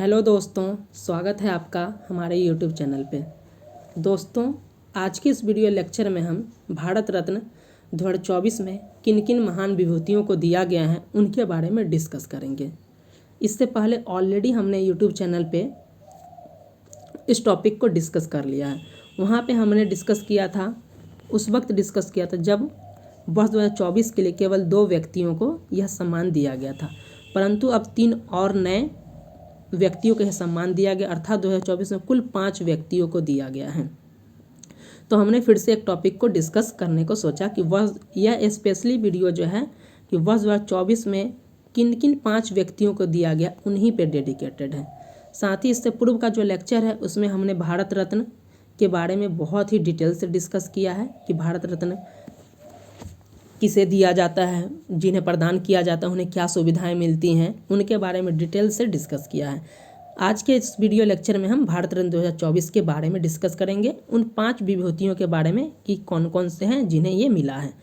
Hello दोस्तों, स्वागत है आपका हमारे यूट्यूब चैनल पे। दोस्तों, आज के इस वीडियो लेक्चर में हम भारत रत्न 2024 में किन किन महान विभूतियों को दिया गया है उनके बारे में डिस्कस करेंगे। इससे पहले ऑलरेडी हमने यूट्यूब चैनल पे इस टॉपिक को डिस्कस कर लिया है। वहाँ पे हमने डिस्कस किया था, उस वक्त डिस्कस किया था जब वर्ष 2024 के लिए केवल 2 व्यक्तियों को यह सम्मान दिया गया था, परंतु अब 3 और नए व्यक्तियों को यह सम्मान दिया गया, अर्थात 2024 में कुल 5 व्यक्तियों को दिया गया है। तो हमने फिर से एक टॉपिक को डिस्कस करने को सोचा कि यह स्पेशली वीडियो जो है कि वर्ष 2024 में किन किन 5 व्यक्तियों को दिया गया उन्हीं पे डेडिकेटेड है। साथ ही इससे पूर्व का जो लेक्चर है उसमें हमने भारत रत्न के बारे में बहुत ही डिटेल से डिस्कस किया है कि भारत रत्न किसे दिया जाता है, जिन्हें प्रदान किया जाता है उन्हें क्या सुविधाएं मिलती हैं, उनके बारे में डिटेल से डिस्कस किया है। आज के इस वीडियो लेक्चर में हम भारत रत्न 2024 के बारे में डिस्कस करेंगे, उन 5 विभूतियों के बारे में कि कौन कौन से हैं जिन्हें ये मिला है।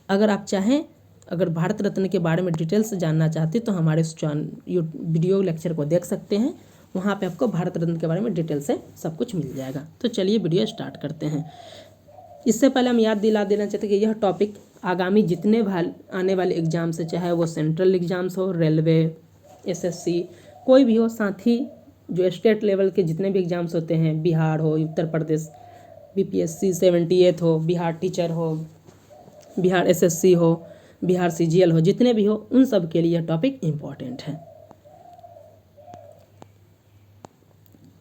अगर आप चाहें, अगर भारत रत्न के बारे में डिटेल से जानना चाहते तो हमारे इस वीडियो लेक्चर को देख सकते हैं, वहाँ पर आपको भारत रत्न के बारे में डिटेल से सब कुछ मिल जाएगा। तो चलिए वीडियो स्टार्ट करते हैं। इससे पहले हम याद दिला देना चाहते हैं कि यह टॉपिक आगामी जितने आने वाले एग्ज़ाम से, चाहे वो सेंट्रल एग्ज़ाम्स हो, रेलवे, एसएससी, कोई भी हो, साथ ही जो स्टेट लेवल के जितने भी एग्ज़ाम्स होते हैं, बिहार हो, उत्तर प्रदेश बीपीएससी 78 हो, बिहार टीचर हो, बिहार एसएससी हो, बिहार सीजीएल हो, जितने भी हो, उन सब के लिए यह टॉपिक इम्पॉर्टेंट है।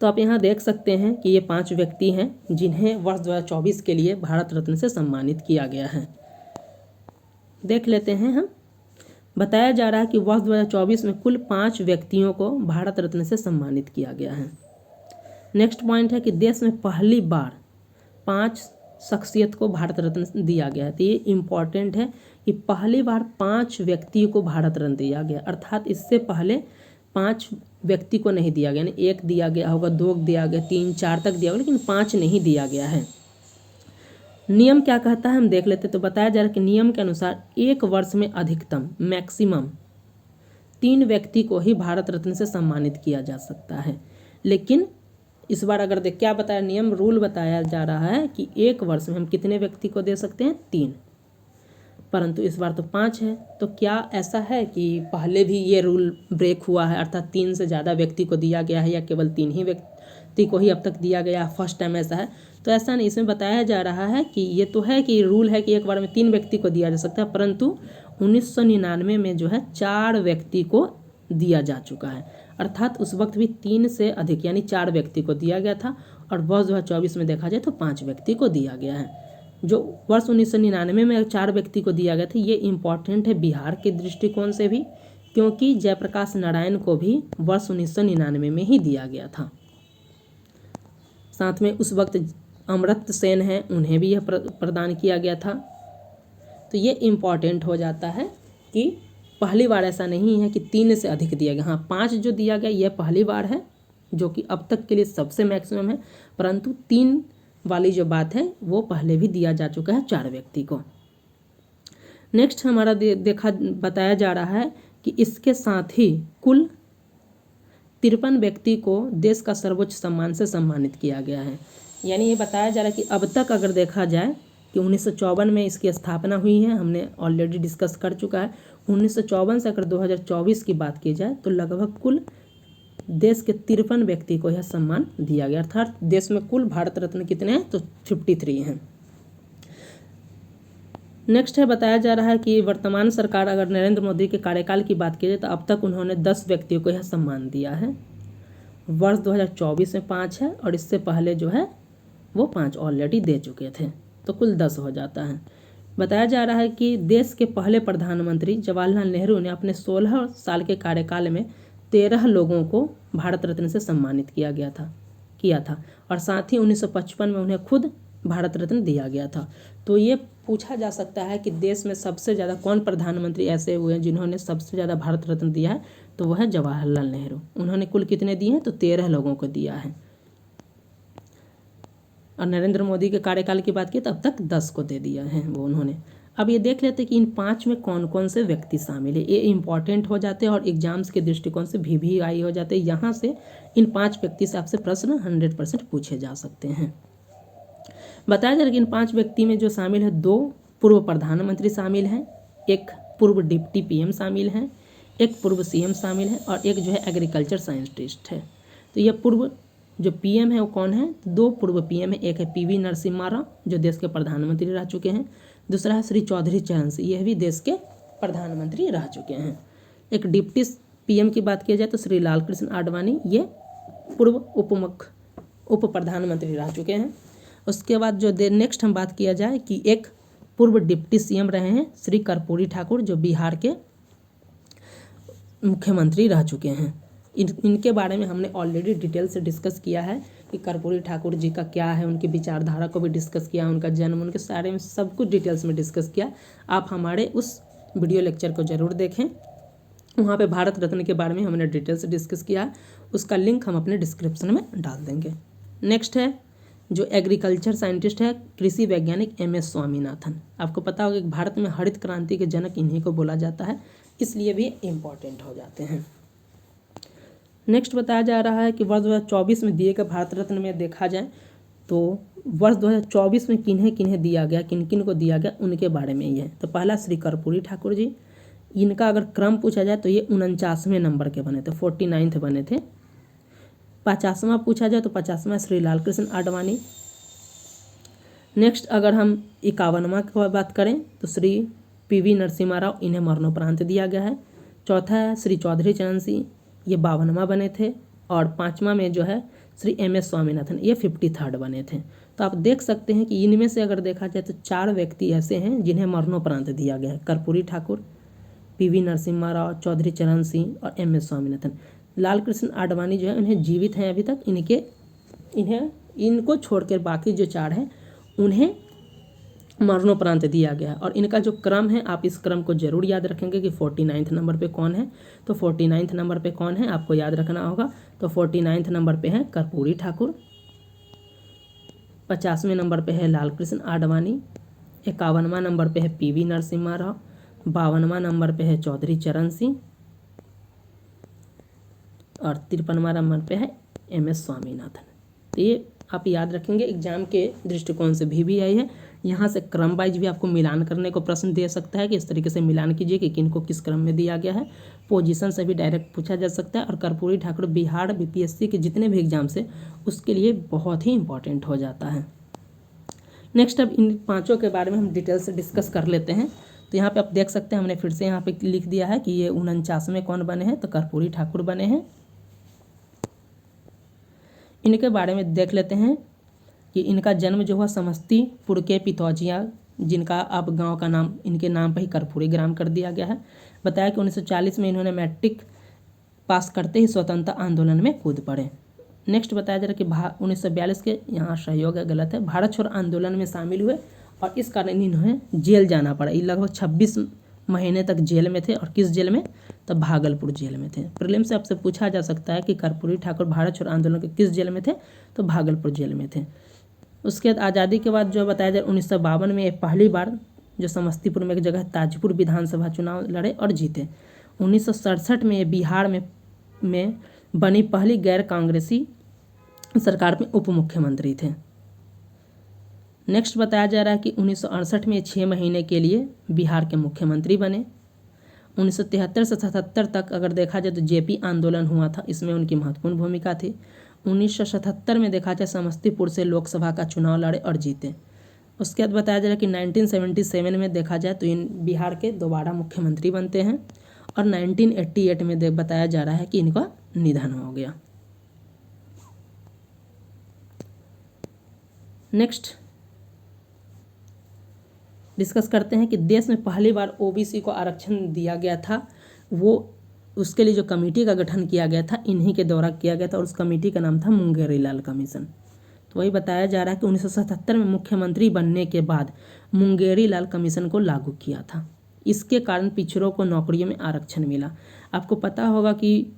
तो आप यहाँ देख सकते हैं कि ये 5 व्यक्ति हैं जिन्हें वर्ष 2024 के लिए भारत रत्न से सम्मानित किया गया है। देख लेते हैं हम। बताया जा रहा है कि वर्ष 2024 में कुल 5 व्यक्तियों को भारत रत्न से सम्मानित किया गया है। नेक्स्ट पॉइंट है कि देश में पहली बार 5 शख्सियत को भारत रत्न दिया गया है। तो ये इम्पॉर्टेंट है कि पहली बार 5 व्यक्तियों को भारत रत्न दिया गया, अर्थात इससे पहले 5 व्यक्ति को नहीं दिया गया, यानी 1 दिया गया होगा, 2 दिया गया, 3, 4 तक दिया होगा, लेकिन 5 नहीं दिया गया है। नियम क्या कहता है हम देख लेते। तो बताया जा रहा है कि नियम के अनुसार 1 वर्ष में अधिकतम मैक्सिमम 3 व्यक्ति को ही भारत रत्न से सम्मानित किया जा सकता है। लेकिन इस बार अगर देख क्या बताया, नियम रूल बताया जा रहा है कि 1 वर्ष में हम कितने व्यक्ति को दे सकते हैं, 3, परंतु इस बार तो 5 है। तो क्या ऐसा है कि पहले भी ये रूल ब्रेक हुआ है, अर्थात 3 से ज़्यादा व्यक्ति को दिया गया है, या केवल 3 ही व्यक्ति को ही अब तक दिया गया, फर्स्ट टाइम ऐसा है? तो ऐसा नहीं, इसमें बताया जा रहा है कि ये तो है कि रूल है कि 1 बार में 3 व्यक्ति को दिया जा सकता है, परंतु 1999 में जो है 4 व्यक्ति को दिया जा चुका है, अर्थात उस वक्त भी 3 से अधिक यानी 4 व्यक्ति को दिया गया था, और वर्ष 2024 में देखा जाए तो 5 व्यक्ति को दिया गया है। जो वर्ष 1999 में 4 व्यक्ति को दिया गया था, ये इम्पॉर्टेंट है बिहार के दृष्टिकोण से भी, क्योंकि जयप्रकाश नारायण को भी वर्ष 1999 में ही दिया गया था। साथ में उस वक्त अमर्त्य सेन हैं, उन्हें भी यह प्रदान किया गया था। तो ये इम्पॉर्टेंट हो जाता है कि पहली बार ऐसा नहीं है कि 3 से अधिक दिया गया। हाँ, 5 जो दिया गया यह पहली बार है, जो कि अब तक के लिए सबसे मैक्सिमम है, परंतु 3 वाली जो बात है वो पहले भी दिया जा चुका है 4 व्यक्ति को। नेक्स्ट हमारा बताया जा रहा है कि इसके साथ ही कुल 53 व्यक्ति को देश का सर्वोच्च सम्मान से सम्मानित किया गया है। यानी ये बताया जा रहा है कि अब तक अगर देखा जाए कि 1954 में इसकी स्थापना हुई है, हमने ऑलरेडी डिस्कस कर चुका है। 1954 से अगर 2024 की बात की जाए तो लगभग कुल देश के 53 व्यक्ति को यह सम्मान दिया गया, अर्थात देश में कुल भारत रत्न कितने हैं, तो 53 हैं। नेक्स्ट है, बताया जा रहा है कि वर्तमान सरकार, अगर नरेंद्र मोदी के कार्यकाल की बात की जाए तो अब तक उन्होंने 10 व्यक्तियों को यह सम्मान दिया है। वर्ष 2024 में 5 है, और इससे पहले जो है वो 5 ऑलरेडी दे चुके थे, तो कुल 10 हो जाता है। बताया जा रहा है कि देश के पहले प्रधानमंत्री जवाहरलाल नेहरू ने अपने 16 साल के कार्यकाल में 13 लोगों को भारत रत्न से सम्मानित किया था, और साथ ही 1955 में उन्हें खुद भारत रत्न दिया गया था। तो ये पूछा जा सकता है कि देश में सबसे ज़्यादा कौन प्रधानमंत्री ऐसे हुए हैं जिन्होंने सबसे ज़्यादा भारत रत्न दिया है, तो वह है जवाहरलाल नेहरू। उन्होंने कुल कितने दिए हैं, तो 13 लोगों को दिया है। और नरेंद्र मोदी के कार्यकाल की बात की तो अब तक 10 को दे दिया है वो उन्होंने। अब ये देख लेते हैं कि इन 5 में कौन कौन से व्यक्ति शामिल है। ये इंपॉर्टेंट हो जाते हैं और एग्जाम्स के दृष्टिकोण से भी आई हो जाते हैं। यहाँ से इन 5 व्यक्ति से आपसे प्रश्न 100% पूछे जा सकते हैं। बताया जा रहा है कि इन 5 व्यक्ति में जो शामिल है, 2 पूर्व प्रधानमंत्री शामिल हैं, 1 पूर्व डिप्टी पीएम शामिल हैं, 1 पूर्व सीएम शामिल है और 1 जो है एग्रीकल्चर साइंटिस्ट है। तो यह पूर्व जो पीएम है वो कौन है? 2 पूर्व पीएम है। एक है पीवी नरसिम्हा राव जो देश के प्रधानमंत्री रह चुके हैं। दूसरा है श्री चौधरी चरण सिंह, यह भी देश के प्रधानमंत्री रह चुके हैं। एक डिप्टी पीएम की बात की जाए तो श्री लाल कृष्ण आडवाणी, ये पूर्व उप प्रधानमंत्री रह चुके हैं। उसके बाद जो नेक्स्ट हम बात किया जाए कि एक पूर्व डिप्टी सीएम रहे हैं श्री कर्पूरी ठाकुर जो बिहार के मुख्यमंत्री रह चुके हैं। इनके बारे में हमने ऑलरेडी डिटेल से डिस्कस किया है कि कर्पूरी ठाकुर जी का क्या है, उनकी विचारधारा को भी डिस्कस किया, उनका जन्म, उनके सारे में सब कुछ डिटेल्स में डिस्कस किया। आप हमारे उस वीडियो लेक्चर को ज़रूर देखें, वहाँ पे भारत रत्न के बारे में हमने डिटेल से डिस्कस किया है। उसका लिंक हम अपने डिस्क्रिप्शन में डाल देंगे। नेक्स्ट है जो एग्रीकल्चर साइंटिस्ट है कृषि वैज्ञानिक MS स्वामीनाथन। आपको पता होगा कि भारत में हरित क्रांति के जनक इन्हीं को बोला जाता है, इसलिए भी इम्पॉर्टेंट हो जाते हैं। नेक्स्ट बताया जा रहा है कि वर्ष 2024 में दिए गए भारत रत्न में देखा जाए तो वर्ष 2024 में किन्हें किन्हें दिया गया, किन किन को दिया गया, उनके बारे में ही है। तो पहला श्री कर्पूरी ठाकुर जी, इनका अगर क्रम पूछा जाए तो ये 49वें नंबर के बने थे, 49th बने थे। 50वां पूछा जाए तो 50वां श्री लाल कृष्ण आडवाणी। नेक्स्ट अगर हम 51वां की बात करें तो श्री PV नरसिम्हा राव, इन्हें मरणोपरांत दिया गया है। चौथा है श्री चौधरी चरण सिंह, ये 52वां बने थे। और 5वां में जो है श्री MS स्वामीनाथन, ये 53rd बने थे। तो आप देख सकते हैं कि इनमें से अगर देखा जाए तो 4 व्यक्ति ऐसे हैं जिन्हें मरणोपरांत दिया गया है, कर्पूरी ठाकुर, PV नरसिम्हा राव, चौधरी चरण सिंह और MS स्वामीनाथन। लाल कृष्ण आडवाणी जो है उन्हें जीवित हैं अभी तक, इनको छोड़कर बाकी जो 4 हैं उन्हें मरणोपरांत दिया गया है। और इनका जो क्रम है आप इस क्रम को जरूर याद रखेंगे कि 49th नंबर पे कौन है। तो 49th नंबर पे कौन है आपको याद रखना होगा। तो 49th नंबर पे है कर्पूरी ठाकुर, 50वें नंबर पे है लाल कृष्ण आडवाणी, 51वां नंबर पे है PV नरसिम्हा राव, 52वां नंबर पे है चौधरी चरण सिंह और 53वां नंबर पे है MS स्वामीनाथन। तो ये आप याद रखेंगे, एग्जाम के दृष्टिकोण से भी आई है। यहाँ से क्रम वाइज भी आपको मिलान करने को प्रश्न दे सकता है कि इस तरीके से मिलान कीजिए कि किनको किस क्रम में दिया गया है। पोजीशन से भी डायरेक्ट पूछा जा सकता है। और कर्पूरी ठाकुर बिहार BPSC के जितने भी एग्जाम से उसके लिए बहुत ही इंपॉर्टेंट हो जाता है। नेक्स्ट अब इन 5 के बारे में हम डिटेल से डिस्कस कर लेते हैं। तो यहाँ पे आप देख सकते हैं हमने फिर से यहाँ पे लिख दिया है कि ये 49वें कौन बने हैं, तो कर्पूरी ठाकुर बने हैं। इनके बारे में देख लेते हैं कि इनका जन्म जो हुआ समस्तीपुर के पितौजिया, जिनका अब गांव का नाम इनके नाम पर ही कर्पूरी ग्राम कर दिया गया है। बताया कि 1940 में इन्होंने मैट्रिक पास करते ही स्वतंत्रता आंदोलन में कूद पड़े। नेक्स्ट बताया जा रहा है कि 1942 के, यहाँ सहयोग है गलत है, भारत छोड़ो आंदोलन में शामिल हुए और इस कारण इन्हें जेल जाना पड़ा। ये लगभग 26 महीने तक जेल में थे। और किस जेल में? तो भागलपुर जेल में थे। प्रीलिम से आपसे पूछा जा सकता है कि कर्पूरी ठाकुर भारत छोड़ो आंदोलन के किस जेल में थे, तो भागलपुर जेल में थे। उसके बाद आज़ादी के बाद जो बताया जाए 1952 में पहली बार जो समस्तीपुर में एक जगह ताजपुर विधानसभा चुनाव लड़े और जीते। 1967 में बिहार में बनी पहली गैर कांग्रेसी सरकार में उप मुख्यमंत्री थे। नेक्स्ट बताया जा रहा है कि 1968 में 6 महीने के लिए बिहार के मुख्यमंत्री बने। 1973 से 77 तक अगर देखा जाए तो JP आंदोलन हुआ था, इसमें उनकी महत्वपूर्ण भूमिका थी। 1977 में देखा जाए समस्तीपुर से लोकसभा का चुनाव लड़े और जीते। उसके बाद बताया जा रहा है कि 1977 में देखा जाए तो इन बिहार के दोबारा मुख्यमंत्री बनते हैं। और 1988 में बताया जा रहा है कि इनका निधन हो गया। नेक्स्ट डिस्कस करते हैं कि देश में पहली बार OBC को आरक्षण दिया गया था, वो उसके लिए जो कमेटी का गठन किया गया था इन्हीं के द्वारा किया गया था और उस कमेटी का नाम था मुंगेरी लाल कमीशन। तो वही बताया जा रहा है कि 1977 में मुख्यमंत्री बनने के बाद मुंगेरी लाल कमीशन को लागू किया था। इसके कारण पिछड़ों को नौकरियों में आरक्षण मिला। आपको पता होगा कि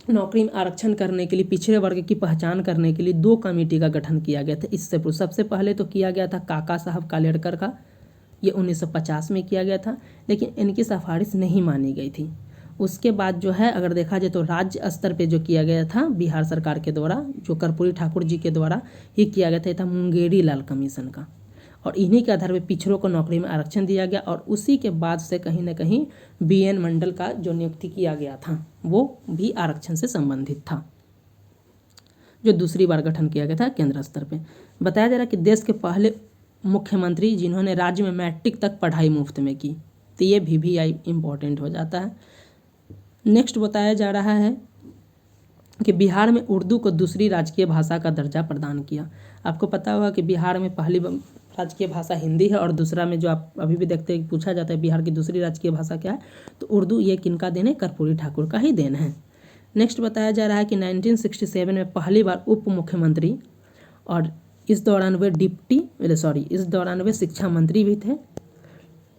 नौकरी में आरक्षण करने के लिए, पिछड़े वर्ग की पहचान करने के लिए 2 कमेटी का गठन किया गया था। इससे सबसे पहले तो किया गया था काका साहब कालेड़कर का, ये 1950 में किया गया था, लेकिन इनकी सिफारिश नहीं मानी गई थी। उसके बाद जो है अगर देखा जाए तो राज्य स्तर पे जो किया गया था बिहार सरकार के द्वारा, जो कर्पूरी ठाकुर जी के द्वारा ही किया गया था, ये था मुंगेरी लाल कमीशन का। और इन्हीं के आधार पर पिछड़ों को नौकरी में आरक्षण दिया गया और उसी के बाद से कहीं ना कहीं BN मंडल का जो नियुक्ति किया गया था वो भी आरक्षण से संबंधित था, जो दूसरी बार गठन किया गया था केंद्र स्तर पे। बताया जा रहा है कि देश के पहले मुख्यमंत्री जिन्होंने राज्य में मैट्रिक तक पढ़ाई मुफ्त में की, तो ये VVI इम्पोर्टेंट हो जाता है। नेक्स्ट बताया जा रहा है कि बिहार में उर्दू को दूसरी राजकीय भाषा का दर्जा प्रदान किया। आपको पता होगा कि बिहार में पहली राजकीय भाषा हिंदी है और दूसरा में जो आप अभी भी देखते हैं पूछा जाता है बिहार की दूसरी राजकीय भाषा क्या है, तो उर्दू। ये किनका देन है? कर्पूरी ठाकुर का ही देन है। नेक्स्ट बताया जा रहा है कि 1967 में पहली बार उप मुख्यमंत्री और इस दौरान वे शिक्षा मंत्री भी थे।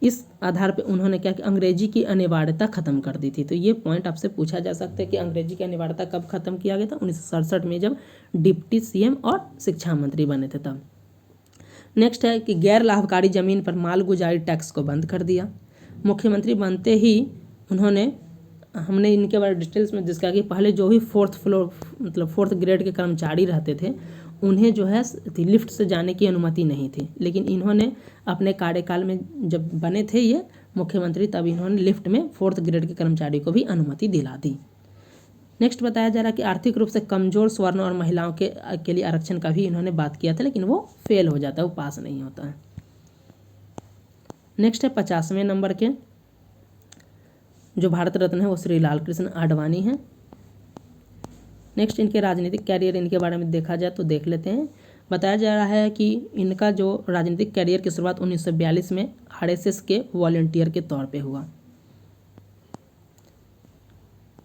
इस आधार पे उन्होंने क्या कि अंग्रेजी की अनिवार्यता खत्म कर दी थी। तो ये पॉइंट आपसे पूछा जा सकता है कि अंग्रेजी की अनिवार्यता कब खत्म किया गया था? 1967 में, जब डिप्टी CM और शिक्षा मंत्री बने थे तब। नेक्स्ट है कि गैर लाभकारी जमीन पर मालगुजारी टैक्स को बंद कर दिया। मुख्यमंत्री बनते ही हमने इनके बारे में डिटेल्स में डिस्कस किया। पहले जो भी 4th ग्रेड के कर्मचारी रहते थे उन्हें जो है लिफ्ट से जाने की अनुमति नहीं थी, लेकिन इन्होंने अपने कार्यकाल में जब बने थे ये मुख्यमंत्री तब इन्होंने लिफ्ट में 4th ग्रेड के कर्मचारी को भी अनुमति दिला दी। नेक्स्ट बताया जा रहा है कि आर्थिक रूप से कमजोर स्वर्ण और महिलाओं के लिए आरक्षण का भी इन्होंने बात किया था, लेकिन वो फेल हो जाता है, वो पास नहीं होता है। नेक्स्ट है 50वें नंबर के जो भारत रत्न है वो श्री लाल कृष्ण आडवाणी हैं। नेक्स्ट इनके राजनीतिक कैरियर, इनके बारे में देखा जाए तो देख लेते हैं। बताया जा रहा है कि इनका जो राजनीतिक कैरियर की शुरुआत 1942 में RSS के वॉलंटियर के तौर पे हुआ।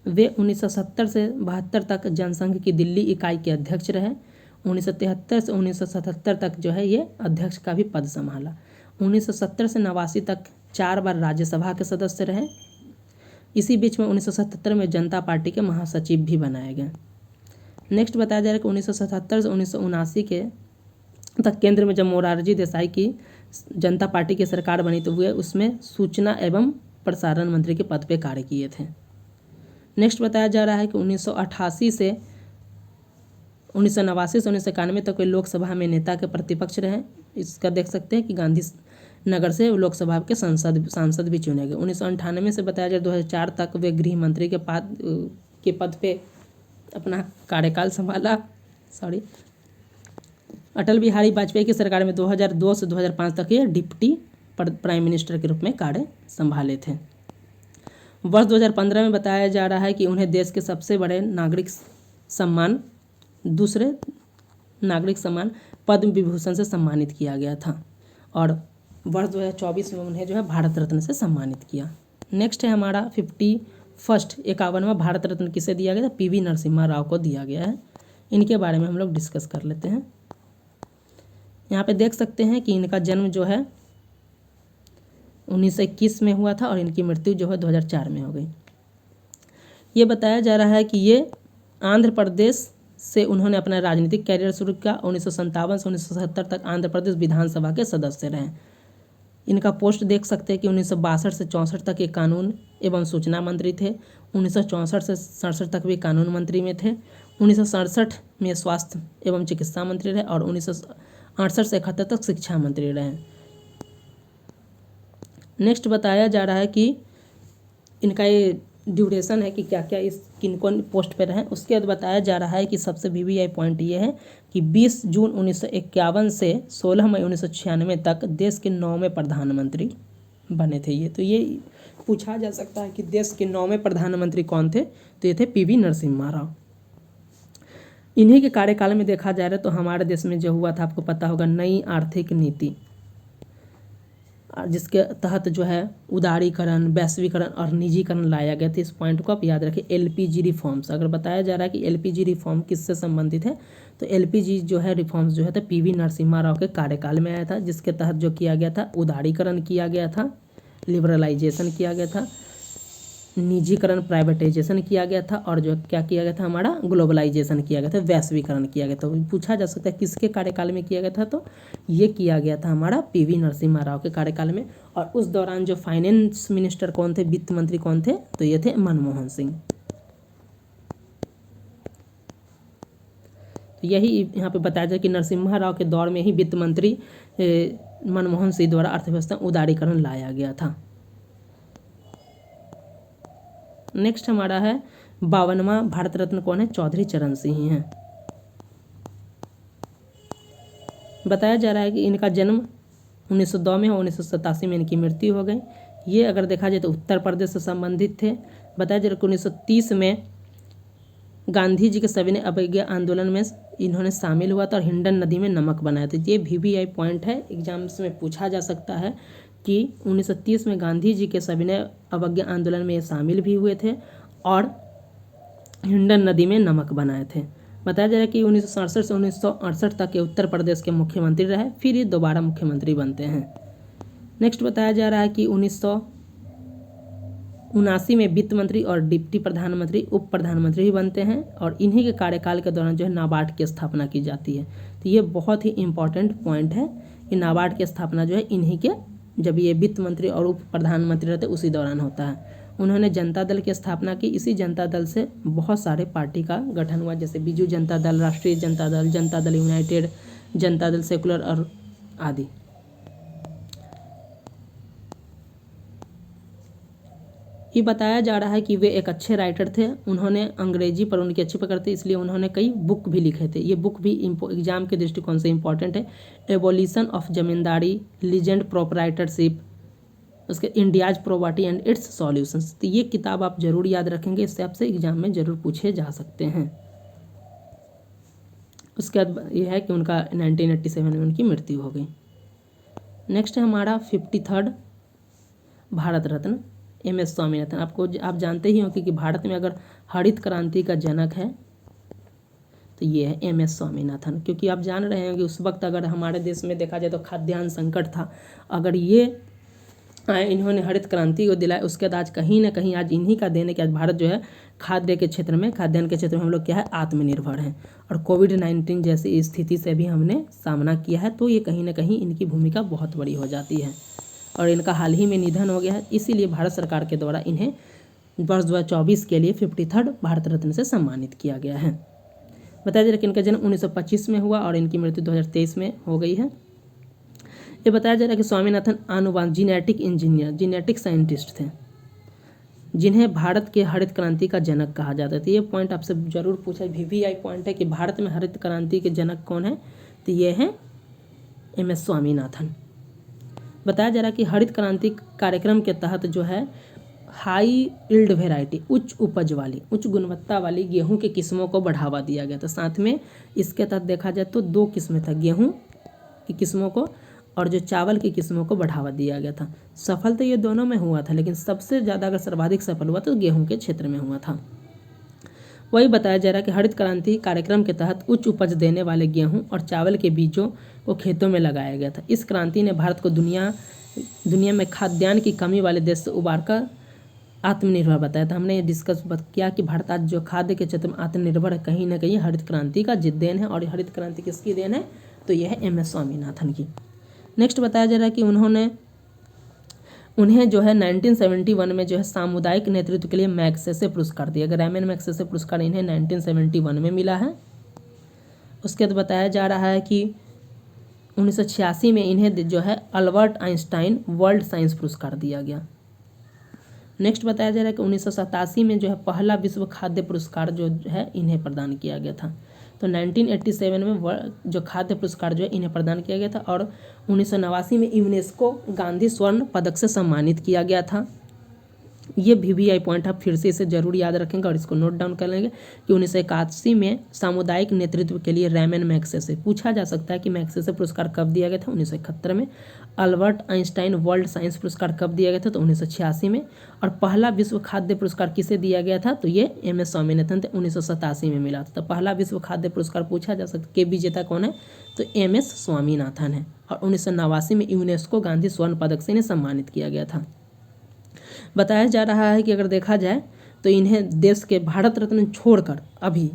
वे 1970 से 72 तक जनसंघ की दिल्ली इकाई के अध्यक्ष रहे। 1973 से 1977 तक जो है ये अध्यक्ष का भी पद संभाला। 1970 से 89 तक 4 बार राज्यसभा के सदस्य रहे। इसी बीच में 1977 में जनता पार्टी के महासचिव भी बनाए गए। नेक्स्ट बताया जा रहा है कि 1977 से 1979 के तक केंद्र में जब मोरारजी देसाई की जनता पार्टी की सरकार बनी तो वे उसमें सूचना एवं प्रसारण मंत्री के पद पे कार्य किए थे। नेक्स्ट बताया जा रहा है कि 1989 से 1991 तक वे लोकसभा में नेता के प्रतिपक्ष रहे। इसका देख सकते हैं कि गांधी नगर से लोकसभा के सांसद भी चुने गए। 1998 से बताया जाए 2004 तक वे गृह मंत्री के पद पे अपना कार्यकाल संभाला। अटल बिहारी वाजपेयी की सरकार में 2002 से 2005 तक ये डिप्टी प्राइम मिनिस्टर के रूप में कार्य संभाले थे। वर्ष 2015 में बताया जा रहा है कि उन्हें देश के सबसे बड़े दूसरे नागरिक सम्मान पद्म विभूषण से सम्मानित किया गया था और वर्ष 2024 में उन्हें जो है भारत रत्न से सम्मानित किया। नेक्स्ट है हमारा 51वां भारत रत्न किसे दिया गया था? PV नरसिम्हा राव को दिया गया है। इनके बारे में हम लोग डिस्कस कर लेते हैं। यहाँ पे देख सकते हैं कि इनका जन्म जो है 1921 में हुआ था और इनकी मृत्यु जो है 2004 में हो गई। ये बताया जा रहा है कि ये आंध्र प्रदेश से उन्होंने अपना राजनीतिक कैरियर शुरू किया। 1957 से 1970 तक आंध्र प्रदेश विधानसभा के सदस्य रहे। इनका पोस्ट देख सकते हैं कि 1962 से 64 तक ये कानून एवं सूचना मंत्री थे। 1964 से 67 तक भी कानून मंत्री में थे। 1967 में स्वास्थ्य एवं चिकित्सा मंत्री रहे और 1968 से 71 तक शिक्षा मंत्री रहे। नेक्स्ट बताया जा रहा है कि इनका ये ड्यूरेशन है कि क्या क्या किन कौन पोस्ट पे रहे। उसके बाद बताया जा रहा है कि सबसे VVI पॉइंट ये है कि 20 जून 1951 से 16 मई 1996 तक देश के 9वें प्रधानमंत्री बने थे ये। तो ये पूछा जा सकता है कि देश के 9वें प्रधानमंत्री कौन थे? तो ये थे PV नरसिम्हा राव। इन्हीं के कार्यकाल में देखा जा रहा है तो हमारे देश में जो हुआ था आपको पता होगा नई आर्थिक नीति, जिसके तहत जो है उदारीकरण, वैश्वीकरण और निजीकरण लाया गया था। इस पॉइंट को आप याद रखें। LPG रिफॉर्म्स, अगर बताया जा रहा है कि LPG रिफॉर्म किससे संबंधित है तो LPG जो है रिफॉर्म्स जो है तो PV नरसिम्हा राव के कार्यकाल में आया था, जिसके तहत जो किया गया था उदारीकरण किया गया था, लिबरलाइजेशन किया गया था। निजीकरण प्राइवेटाइजेशन किया गया था, और जो क्या किया गया था हमारा ग्लोबलाइजेशन किया गया था, वैश्वीकरण किया गया था। पूछा जा सकता है किसके कार्यकाल में किया गया था, तो ये किया गया था हमारा पीवी नरसिम्हा राव के कार्यकाल में। और उस दौरान जो फाइनेंस मिनिस्टर कौन थे, वित्त मंत्री कौन थे, तो ये थे मनमोहन सिंह। तो यही यहाँ पे बताया जाए कि नरसिम्हा राव के दौर में ही वित्त मंत्री मनमोहन सिंह द्वारा अर्थव्यवस्था उदारीकरण लाया गया था। नेक्स्ट हमारा है 52वां भारत रत्न कौन है, चौधरी चरण सिंह ही हैं। बताया जा रहा है कि इनका जन्म 1902 में और 1987 में इनकी मृत्यु हो गई। ये अगर देखा जाए तो उत्तर प्रदेश से संबंधित थे। बताया जा रहा है कि 1930 में गांधी जी के सविनय अवज्ञा आंदोलन में इन्होंने शामिल हुआ था और हिंडन नदी में नमक बनाया था। ये VVI पॉइंट है, एग्जाम्स में पूछा जा सकता है कि 1930 में गांधी जी के सविनय अवज्ञा आंदोलन में ये शामिल भी हुए थे और हिंडन नदी में नमक बनाए थे। बताया जा रहा है कि 1967 से 1968 तक के उत्तर प्रदेश के मुख्यमंत्री रहे, फिर ये दोबारा मुख्यमंत्री बनते हैं। नेक्स्ट बताया जा रहा है कि 1979 में वित्त मंत्री और डिप्टी प्रधानमंत्री उप प्रधानमंत्री भी बनते हैं, और इन्हीं के कार्यकाल के दौरान जो है नाबार्ड की स्थापना की जाती है। तो ये बहुत ही इंपॉर्टेंट पॉइंट है कि नाबार्ड की स्थापना जो है इन्हीं के, जब ये वित्त मंत्री और उप प्रधानमंत्री रहते उसी दौरान होता है। उन्होंने जनता दल की स्थापना की। इसी जनता दल से बहुत सारे पार्टी का गठन हुआ, जैसे बीजू जनता दल, राष्ट्रीय जनता दल, जनता दल यूनाइटेड, जनता दल सेकुलर और आदि। ये बताया जा रहा है कि वे एक अच्छे राइटर थे। उन्होंने अंग्रेजी पर उनकी अच्छी पकड़ थी, इसलिए उन्होंने कई बुक भी लिखे थे। ये बुक भी एग्जाम के दृष्टिकोण से इंपॉर्टेंट है। Abolition of zamindari, legend proprietorship, उसके India's property and its solutions. तो ये किताब आप जरूर याद रखेंगे, इससे आपसे एग्जाम में जरूर पूछे जा सकते हैं। उसके बाद ये है कि उनका 1987 में उनकी मृत्यु हो गई। नेक्स्ट है हमारा 53rd भारत रत्न MS स्वामीनाथन। आप जानते ही होंगे कि भारत में अगर हरित क्रांति का जनक है तो ये है MS स्वामीनाथन, क्योंकि आप जान रहे हैं कि उस वक्त अगर हमारे देश में देखा जाए तो खाद्यान्न संकट था। अगर ये इन्होंने हरित क्रांति को दिलाया, उसके बाद आज कहीं ना कहीं आज इन्हीं का देन है कि आज भारत जो है खाद्यान्न के क्षेत्र में हम लोग क्या है, आत्मनिर्भर हैं। और कोविड-19 जैसी स्थिति से भी हमने सामना किया है, तो ये कहीं ना कहीं इनकी भूमिका बहुत बड़ी हो जाती है। और इनका हाल ही में निधन हो गया है, इसीलिए भारत सरकार के द्वारा इन्हें वर्ष 2024 के लिए 53rd भारत रत्न से सम्मानित किया गया है। बताया जा रहा है कि इनका जन्म 1925 में हुआ और इनकी मृत्यु 2023 में हो गई है। ये बताया जा रहा है कि Swaminathan genetic engineer, genetic scientist थे, जिन्हें भारत के हरित क्रांति का जनक कहा जाता था। ये पॉइंट आपसे जरूर पूछा, VVI पॉइंट है कि भारत में हरित क्रांति के जनक कौन है, तो ये है MS स्वामीनाथन। बताया जा रहा है कि हरित क्रांति कार्यक्रम के तहत जो है हाई यील्ड वेराइटी, उच्च उपज वाली, उच्च गुणवत्ता वाली गेहूं के किस्मों को बढ़ावा दिया गया था। साथ में इसके तहत देखा जाए तो 2 किस्में था, गेहूं की किस्मों को और जो चावल की किस्मों को बढ़ावा दिया गया था। सफल तो ये दोनों में हुआ था, लेकिन सबसे ज़्यादा अगर सर्वाधिक सफल हुआ तो गेहूं के क्षेत्र में हुआ था। वही बताया जा रहा है कि हरित क्रांति कार्यक्रम के तहत उच्च उपज देने वाले गेहूं और चावल के बीजों को खेतों में लगाया गया था। इस क्रांति ने भारत को दुनिया में खाद्यान्न की कमी वाले देश से उबार कर आत्मनिर्भर बताया था। हमने ये डिस्कस किया कि भारत आज जो खाद्य के क्षेत्र में आत्मनिर्भर है, कहीं ना कहीं हरित क्रांति का देन है। और हरित क्रांति किसकी देन है, तो यह है MS स्वामीनाथन की। नेक्स्ट बताया जा रहा है कि उन्हें जो है 1971 में जो है सामुदायिक नेतृत्व के लिए मैग्सेसे पुरस्कार दिया गया। ग्रामीण मैग्सेसे पुरस्कार इन्हें 1971 में मिला है। उसके बाद बताया जा रहा है कि 1986 में इन्हें जो है अल्बर्ट आइंस्टाइन वर्ल्ड साइंस पुरस्कार दिया गया। नेक्स्ट बताया जा रहा है कि 1987 में जो है पहला विश्व खाद्य पुरस्कार जो है इन्हें प्रदान किया गया था। तो 1987 में जो खाद्य पुरस्कार जो है इन्हें प्रदान किया गया था। और 1989 में यूनेस्को गांधी स्वर्ण पदक से सम्मानित किया गया था। ये VVI पॉइंट आप फिर से इसे जरूर याद रखेंगे और इसको नोट डाउन कर लेंगे कि 1981 में सामुदायिक नेतृत्व के लिए रैमन मैग्सेसे, पूछा जा सकता है कि मैग्सेसे पुरस्कार कब दिया गया था, 1971 में। अल्बर्ट आइंस्टाइन वर्ल्ड साइंस पुरस्कार कब दिया गया था, तो 1986 में। और पहला विश्व खाद्य पुरस्कार किसे दिया गया था, तो ये MS स्वामीनाथन थे, 1987 में मिला था। तो पहला विश्व खाद्य पुरस्कार पूछा जा सकता है के विजेता कौन है, तो MS स्वामीनाथन है। और 1989 में यूनेस्को गांधी स्वर्ण पदक से इन्हें सम्मानित किया गया था। बताया जा रहा है कि अगर देखा जाए तो इन्हें देश के भारत रत्न छोड़कर अभी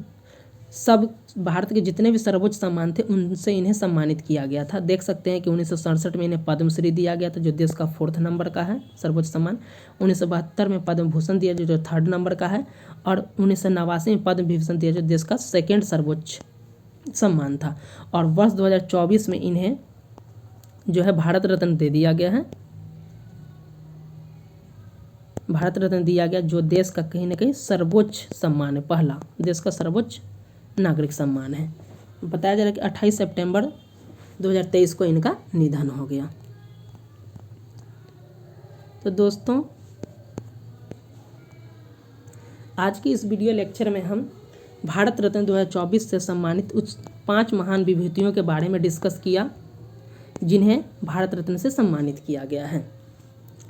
सब भारत के जितने भी सर्वोच्च सम्मान थे उनसे इन्हें सम्मानित किया गया था। देख सकते हैं कि 1967 में इन्हें पद्मश्री दिया गया था जो देश का 4th नंबर का है सर्वोच्च सम्मान। 1972 में पद्म भूषण दिया जो 3rd नंबर का है, और 1989 में पद्म विभूषण दिया जो देश का 2nd सर्वोच्च सम्मान था। और वर्ष 2024 में इन्हें जो है भारत रत्न दे दिया गया है, भारत रत्न दिया गया जो देश का कहीं ना कहीं सर्वोच्च सम्मान है, पहला देश का सर्वोच्च नागरिक सम्मान है। बताया जा रहा है कि 28 सितंबर 2023 को इनका निधन हो गया। तो दोस्तों आज की इस वीडियो लेक्चर में हम भारत रत्न 2024 से सम्मानित उस 5 महान विभूतियों के बारे में डिस्कस किया जिन्हें भारत रत्न से सम्मानित किया गया है।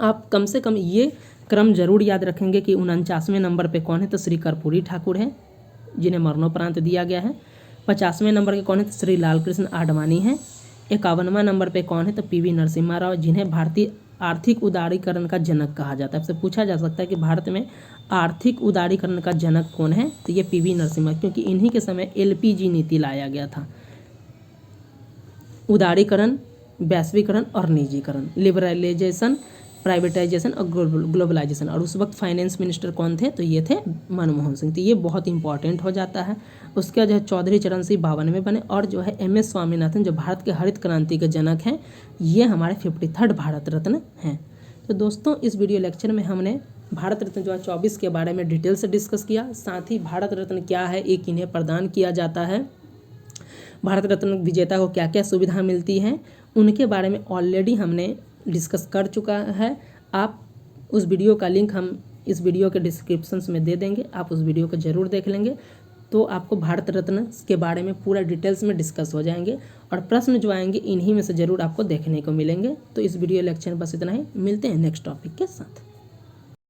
आप कम से कम ये क्रम जरूर याद रखेंगे कि 49वें नंबर पे कौन है, तो श्री कर्पूरी ठाकुर हैं जिन्हें मरणोपरांत दिया गया है। 50वें नंबर के कौन है, तो श्री लालकृष्ण आडवाणी हैं। 51वां नंबर पे कौन है, तो पीवी नरसिम्हा राव जिन्हें भारतीय आर्थिक उदारीकरण का जनक कहा जाता है। आपसे पूछा जा सकता है कि भारत में आर्थिक उदारीकरण का जनक कौन है, तो ये पीवी नरसिम्हा, क्योंकि इन्हीं के समय LPG नीति लाया गया था। उदारीकरण, वैश्वीकरण और निजीकरण, लिबरलाइजेशन, प्राइवेटाइजेशन और ग्लोबलाइजेशन। और उस वक्त फाइनेंस मिनिस्टर कौन थे, तो ये थे मनमोहन सिंह। तो ये बहुत इंपॉर्टेंट हो जाता है। उसके बाद जो है चौधरी चरण सिंह 52वें बने, और जो है MS स्वामीनाथन जो भारत के हरित क्रांति के जनक हैं, ये हमारे 53rd भारत रत्न हैं। तो दोस्तों इस वीडियो लेक्चर में हमने भारत रत्न 2024 के बारे में डिटेल से डिस्कस किया, साथ ही भारत रत्न क्या है, एक इन्हें प्रदान किया जाता है, भारत रत्न विजेता को क्या क्या सुविधा मिलती हैं, उनके बारे में ऑलरेडी हमने डिस्कस कर चुका है। आप उस वीडियो का लिंक हम इस वीडियो के डिस्क्रिप्शन में दे देंगे, आप उस वीडियो को ज़रूर देख लेंगे तो आपको भारत रत्न के बारे में पूरा डिटेल्स में डिस्कस हो जाएंगे, और प्रश्न जो आएंगे इन्हीं में से ज़रूर आपको देखने को मिलेंगे। तो इस वीडियो लेक्चर में बस इतना ही, मिलते हैं नेक्स्ट टॉपिक के साथ।